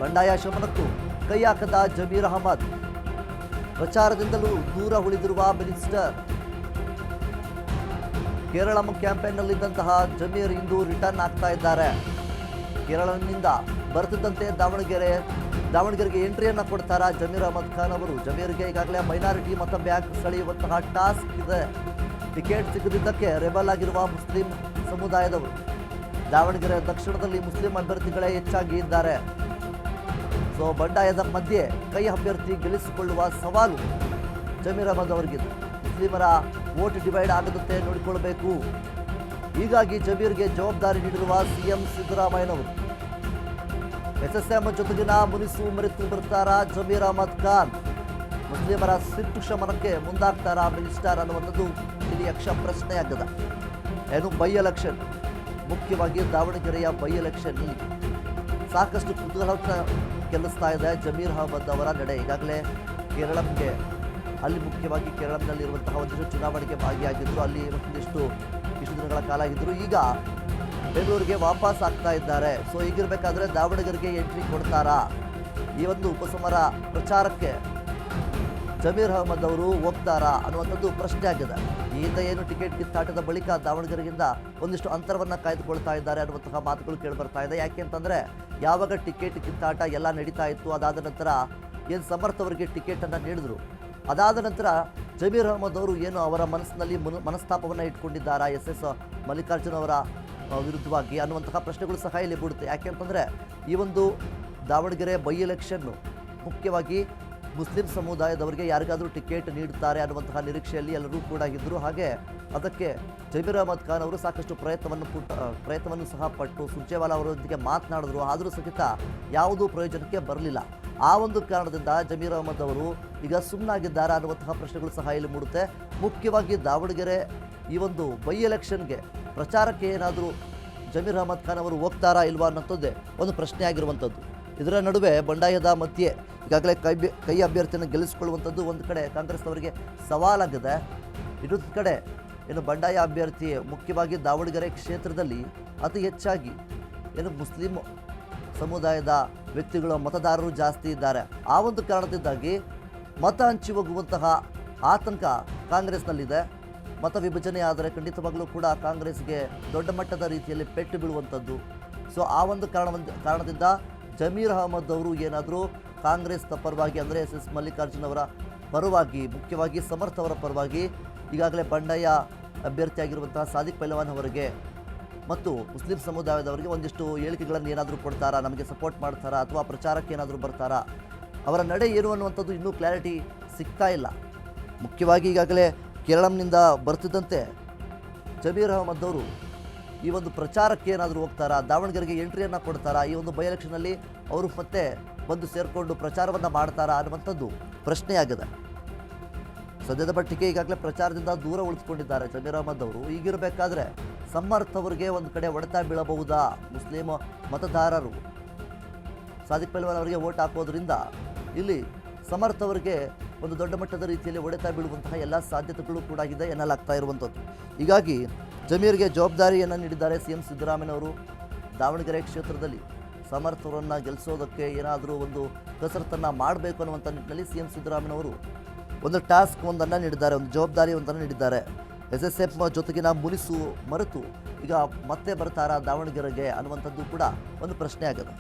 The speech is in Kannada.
ಬಂಡಾಯ ಶಮನಕ್ಕೂ ಕೈ ಹಾಕದ ಜಮೀರ್ ಅಹಮದ್. ಪ್ರಚಾರದಿಂದಲೂ ದೂರ ಉಳಿದಿರುವ ಮಿನಿಸ್ಟರ್. ಕೇರಳಂ ಕ್ಯಾಂಪೇನ್ನಲ್ಲಿದ್ದಂತಹ ಜಮೀರ್ ಇಂದು ರಿಟರ್ನ್ ಆಗ್ತಾ ಇದ್ದಾರೆ. ಕೇರಳದಿಂದ ಬರ್ತಿದ್ದಂತೆ ದಾವಣಗೆರೆಗೆ ಎಂಟ್ರಿಯನ್ನು ಕೊಡ್ತಾರಾ ಜಮೀರ್ ಅಹಮದ್ ಖಾನ್ ಅವರು. ಜಮೀರ್ಗೆ ಈಗಾಗಲೇ ಮೈನಾರಿಟಿ ಮತ ಬ್ಯಾಂಕ್ ಸೆಳೆಯುವಂತಹ ಟಾಸ್ಕ್ ಇದೆ. ಟಿಕೆಟ್ ಸಿಗದಿದ್ದಕ್ಕೆ ರೆಬಲ್ ಆಗಿರುವ ಮುಸ್ಲಿಂ ಸಮುದಾಯದವರು. ದಾವಣಗೆರೆ ದಕ್ಷಿಣದಲ್ಲಿ ಮುಸ್ಲಿಂ ಅಭ್ಯರ್ಥಿಗಳೇ ಹೆಚ್ಚಾಗಿ ಇದ್ದಾರೆ. ಸೊ ಬಂಡಾಯದ ಮಧ್ಯೆ ಕೈ ಅಭ್ಯರ್ಥಿ ಗೆಲ್ಲಿಸಿಕೊಳ್ಳುವ ಸವಾಲು ಜಮೀರ್ ಅಹಮದ್ ಅವರಿಗಿದೆ. ಮುಸ್ಲಿಮರ ವೋಟ್ ಡಿವೈಡ್ ಆಗದಂತೆ ನೋಡಿಕೊಳ್ಳಬೇಕು. ಹೀಗಾಗಿ ಜಮೀರ್ಗೆ ಜವಾಬ್ದಾರಿ ನೀಡಿರುವ ಸಿಎಂ ಸಿದ್ದರಾಮಯ್ಯನವರು. ಎಸ್ಎಸ್ಎಂ ಜೊತೆಗಿನ ಮುನಿಸು ಮರೆತು ಬರ್ತಾರಾ ಜಮೀರ್ ಅಹಮದ್ ಖಾನ್. ಮುಸ್ಲಿಮರ ಸಿಟ್ಟು ಶಮನಕ್ಕೆ ಮುಂದಾಗ್ತಾರಾ ಮಿನಿಸ್ಟರ್ ಅನ್ನುವಂಥದ್ದು ಇಲ್ಲಿ ಯಕ್ಷ ಪ್ರಶ್ನೆಯಾಗದ. ಏನು ಬೈ ಎಲೆಕ್ಷನ್, ಮುಖ್ಯವಾಗಿ ದಾವಣಗೆರೆಯ ಬೈ ಎಲೆಕ್ಷನ್ ಸಾಕಷ್ಟು ಕುತೂಹಲ ಕೆಲ್ಲಿಸ್ತಾ ಇದೆ ಜಮೀರ್ ಅಹಮದ್ ಅವರ ನಡೆ. ಈಗಾಗಲೇ ಕೇರಳಂಗೆ ಅಲ್ಲಿ ಮುಖ್ಯವಾಗಿ ಕೇರಳಂನಲ್ಲಿರುವಂತಹ ಒಂದಿಷ್ಟು ಚುನಾವಣೆಗೆ ಭಾಗಿಯಾಗಿದ್ದರು. ಅಲ್ಲಿ ಇಷ್ಟು ದಿನಗಳ ಕಾಲ ಇದ್ದರು. ಈಗ ಬೆಂಗಳೂರಿಗೆ ವಾಪಸ್ ಆಗ್ತಾ ಇದ್ದಾರೆ. ಸೊ ಹೀಗಿರಬೇಕಾದ್ರೆ ದಾವಣಗೆರೆಗೆ ಎಂಟ್ರಿ ಕೊಡ್ತಾರಾ? ಈ ಒಂದು ಉಪಸಮರ ಪ್ರಚಾರಕ್ಕೆ ಜಮೀರ್ ಅಹಮದ್ ಅವರು ಹೋಗ್ತಾರಾ ಅನ್ನುವಂಥದ್ದು ಪ್ರಶ್ನೆ ಆಗಿದೆ. ಈ ಹಿಂದೆ ಏನು ಟಿಕೆಟ್ ಕಿತ್ತಾಟದ ಬಳಿಕ ದಾವಣಗೆರೆಯಿಂದ ಒಂದಿಷ್ಟು ಅಂತರವನ್ನು ಕಾಯ್ದುಕೊಳ್ತಾ ಇದ್ದಾರೆ ಅನ್ನುವಂತಹ ಮಾತುಗಳು ಕೇಳಿಬರ್ತಾ ಇದೆ. ಯಾಕೆ ಅಂತಂದರೆ ಯಾವಾಗ ಟಿಕೆಟ್ ಕಿತ್ತಾಟ ಎಲ್ಲ ನಡೀತಾ ಇತ್ತು, ಅದಾದ ನಂತರ ಏನು ಸಮರ್ಥ್ ಅವರಿಗೆ ಟಿಕೆಟನ್ನು ನೀಡಿದ್ರು. ಅದಾದ ನಂತರ ಜಮೀರ್ ಅಹಮದ್ ಅವರು ಏನು ಅವರ ಮನಸ್ಸಿನಲ್ಲಿ ಮನಸ್ತಾಪವನ್ನು ಇಟ್ಕೊಂಡಿದ್ದಾರಾ ಎಸ್ ಮಲ್ಲಿಕಾರ್ಜುನ್ ಅವರ ವಿರುದ್ಧವಾಗಿ ಅನ್ನುವಂತಹ ಪ್ರಶ್ನೆಗಳು ಸಹ ಇಲ್ಲಿ ಬಿಡುತ್ತೆ. ಯಾಕೆ ಅಂತಂದರೆ ಈ ಒಂದು ದಾವಣಗೆರೆ ಬೈ ಎಲೆಕ್ಷನ್ನು ಮುಖ್ಯವಾಗಿ ಮುಸ್ಲಿಂ ಸಮುದಾಯದವರಿಗೆ ಯಾರಿಗಾದರೂ ಟಿಕೆಟ್ ನೀಡುತ್ತಾರೆ ಅನ್ನುವಂತಹ ನಿರೀಕ್ಷೆಯಲ್ಲಿ ಎಲ್ಲರೂ ಕೂಡ ಇದ್ದರು. ಹಾಗೆ ಅದಕ್ಕೆ ಜಮೀರ್ ಅಹಮದ್ ಖಾನ್ ಅವರು ಸಾಕಷ್ಟು ಪ್ರಯತ್ನವನ್ನು ಸಹ ಪಟ್ಟು ಸುರ್ಜೇವಾಲಾ ಅವರೊಂದಿಗೆ ಮಾತನಾಡಿದ್ರು. ಆದರೂ ಸಹಿತ ಯಾವುದೂ ಪ್ರಯೋಜನಕ್ಕೆ ಬರಲಿಲ್ಲ. ಆ ಒಂದು ಕಾರಣದಿಂದ ಜಮೀರ್ ಅಹಮದ್ ಅವರು ಈಗ ಸುಮ್ಮನಾಗಿದ್ದಾರೆ ಅನ್ನುವಂತಹ ಪ್ರಶ್ನೆಗಳು ಸಹ ಇಲ್ಲಿ ಮೂಡುತ್ತೆ. ಮುಖ್ಯವಾಗಿ ದಾವಣಗೆರೆ ಈ ಒಂದು ಬೈ ಎಲೆಕ್ಷನ್ಗೆ ಪ್ರಚಾರಕ್ಕೆ ಏನಾದರೂ ಜಮೀರ್ ಅಹಮದ್ ಖಾನ್ ಅವರು ಹೋಗ್ತಾರಾ ಇಲ್ವಾ ಅನ್ನೋಂಥದ್ದೇ ಒಂದು ಪ್ರಶ್ನೆ ಆಗಿರುವಂಥದ್ದು. ಇದರ ನಡುವೆ ಬಂಡಾಯದ ಮಧ್ಯೆ ಈಗಾಗಲೇ ಕೈ ಅಭ್ಯರ್ಥಿಯನ್ನು ಗೆಲ್ಲಿಸಿಕೊಳ್ಳುವಂಥದ್ದು ಒಂದು ಕಡೆ ಕಾಂಗ್ರೆಸ್ನವರಿಗೆ ಸವಾಲಾಗಿದೆ. ಇನ್ನೊಂದು ಕಡೆ ಏನು ಬಂಡಾಯ ಅಭ್ಯರ್ಥಿ ಮುಖ್ಯವಾಗಿ ದಾವಣಗೆರೆ ಕ್ಷೇತ್ರದಲ್ಲಿ ಅತಿ ಹೆಚ್ಚಾಗಿ ಏನು ಮುಸ್ಲಿಂ ಸಮುದಾಯದ ವ್ಯಕ್ತಿಗಳು ಮತದಾರರು ಜಾಸ್ತಿ ಇದ್ದಾರೆ. ಆ ಒಂದು ಕಾರಣದಿಂದಾಗಿ ಮತ ಹಂಚಿ ಹೋಗುವಂತಹ ಆತಂಕ ಕಾಂಗ್ರೆಸ್ನಲ್ಲಿದೆ. ಮತ ವಿಭಜನೆ ಆದರೆ ಖಂಡಿತವಾಗಲೂ ಕೂಡ ಕಾಂಗ್ರೆಸ್ಗೆ ದೊಡ್ಡ ಮಟ್ಟದ ರೀತಿಯಲ್ಲಿ ಪೆಟ್ಟು ಬೀಳುವಂಥದ್ದು. ಸೊ ಆ ಒಂದು ಕಾರಣದಿಂದ ಜಮೀರ್ ಅಹಮದ್ ಅವರು ಏನಾದರೂ ಕಾಂಗ್ರೆಸ್ ಪರವಾಗಿ ಅಂದರೆ ಎಸ್ ಮಲ್ಲಿಕಾರ್ಜುನ್ ಅವರ ಪರವಾಗಿ, ಮುಖ್ಯವಾಗಿ ಸಮರ್ಥ್ ಅವರ ಪರವಾಗಿ ಈಗಾಗಲೇ ಬಂಡಾಯ ಅಭ್ಯರ್ಥಿಯಾಗಿರುವಂತಹ ಸಾದಿಕ್ ಪೈಲ್ವಾನ್ ಅವರಿಗೆ ಮತ್ತು ಮುಸ್ಲಿಂ ಸಮುದಾಯದವರಿಗೆ ಒಂದಿಷ್ಟು ಹೇಳಿಕೆಗಳನ್ನು ಏನಾದರೂ ಕೊಡ್ತಾರಾ, ನಮಗೆ ಸಪೋರ್ಟ್ ಮಾಡ್ತಾರಾ ಅಥವಾ ಪ್ರಚಾರಕ್ಕೆ ಏನಾದರೂ ಬರ್ತಾರಾ, ಅವರ ನಡೆ ಏನು ಅನ್ನುವಂಥದ್ದು ಇನ್ನೂ ಕ್ಲಾರಿಟಿ ಸಿಗ್ತಾ ಇಲ್ಲ. ಮುಖ್ಯವಾಗಿ ಈಗಾಗಲೇ ಕೇರಳಂನಿಂದ ಬರ್ತಿದ್ದಂತೆ ಜಮೀರ್ ಅಹಮದ್ ಅವರು ಈ ಒಂದು ಪ್ರಚಾರಕ್ಕೆ ಏನಾದರೂ ಹೋಗ್ತಾರಾ, ದಾವಣಗೆರೆಗೆ ಎಂಟ್ರಿಯನ್ನು ಕೊಡ್ತಾರಾ, ಈ ಒಂದು ಬೈ ಎಲೆಕ್ಷನಲ್ಲಿ ಅವರು ಮತ್ತೆ ಬಂದು ಸೇರಿಕೊಂಡು ಪ್ರಚಾರವನ್ನು ಮಾಡ್ತಾರಾ ಅನ್ನುವಂಥದ್ದು ಪ್ರಶ್ನೆಯಾಗಿದೆ. ಸದ್ಯದ ಮಟ್ಟಿಗೆ ಈಗಾಗಲೇ ಪ್ರಚಾರದಿಂದ ದೂರ ಉಳಿದುಕೊಂಡಿದ್ದಾರೆ ಜಮೀರ್ ಅಹಮದ್ ಅವರು. ಈಗಿರಬೇಕಾದ್ರೆ ಸಮರ್ಥ್ ಅವರಿಗೆ ಒಂದು ಕಡೆ ಹೊಡೆತ ಬೀಳಬಹುದಾ? ಮುಸ್ಲಿಂ ಮತದಾರರು ಸಾದಿಕ್ ಪೈಲ್ವಾನ್ ಅವರಿಗೆ ವೋಟ್ ಹಾಕೋದ್ರಿಂದ ಇಲ್ಲಿ ಸಮರ್ಥ್ ಅವರಿಗೆ ಒಂದು ದೊಡ್ಡ ಮಟ್ಟದ ರೀತಿಯಲ್ಲಿ ಹೊಡೆತ ಬೀಳುವಂತಹ ಎಲ್ಲ ಸಾಧ್ಯತೆಗಳು ಕೂಡ ಇದೆ ಎನ್ನಲಾಗ್ತಾ ಇರುವಂಥದ್ದು. ಹೀಗಾಗಿ ಜಮೀರ್ಗೆ ಜವಾಬ್ದಾರಿಯನ್ನು ನೀಡಿದ್ದಾರೆ ಸಿಎಂ ಸಿದ್ದರಾಮಯ್ಯನವರು. ದಾವಣಗೆರೆ ಕ್ಷೇತ್ರದಲ್ಲಿ ಸಮರ್ಥ್ ಅವರನ್ನು ಗೆಲ್ಲಿಸೋದಕ್ಕೆ ಏನಾದರೂ ಒಂದು ಕಸರತ್ತನ್ನು ಮಾಡಬೇಕು ಅನ್ನುವಂಥ ನಿಟ್ಟಿನಲ್ಲಿ ಸಿಎಂ ಸಿದ್ದರಾಮಯ್ಯನವರು ಒಂದು ಟಾಸ್ಕ್ ಒಂದನ್ನು ನೀಡಿದ್ದಾರೆ, ಒಂದು ಜವಾಬ್ದಾರಿ ಒಂದನ್ನು ನೀಡಿದ್ದಾರೆ. ಎಸ್ಎಸ್ಎಫ್ ಜೊತೆಗಿನ ಮುನಿಸು ಮರೆತು ಈಗ ಮತ್ತೆ ಬರ್ತಾರಾ ದಾವಣಗೆರೆಗೆ ಅನ್ನುವಂಥದ್ದು ಕೂಡ ಒಂದು ಪ್ರಶ್ನೆ ಆಗಿದೆ.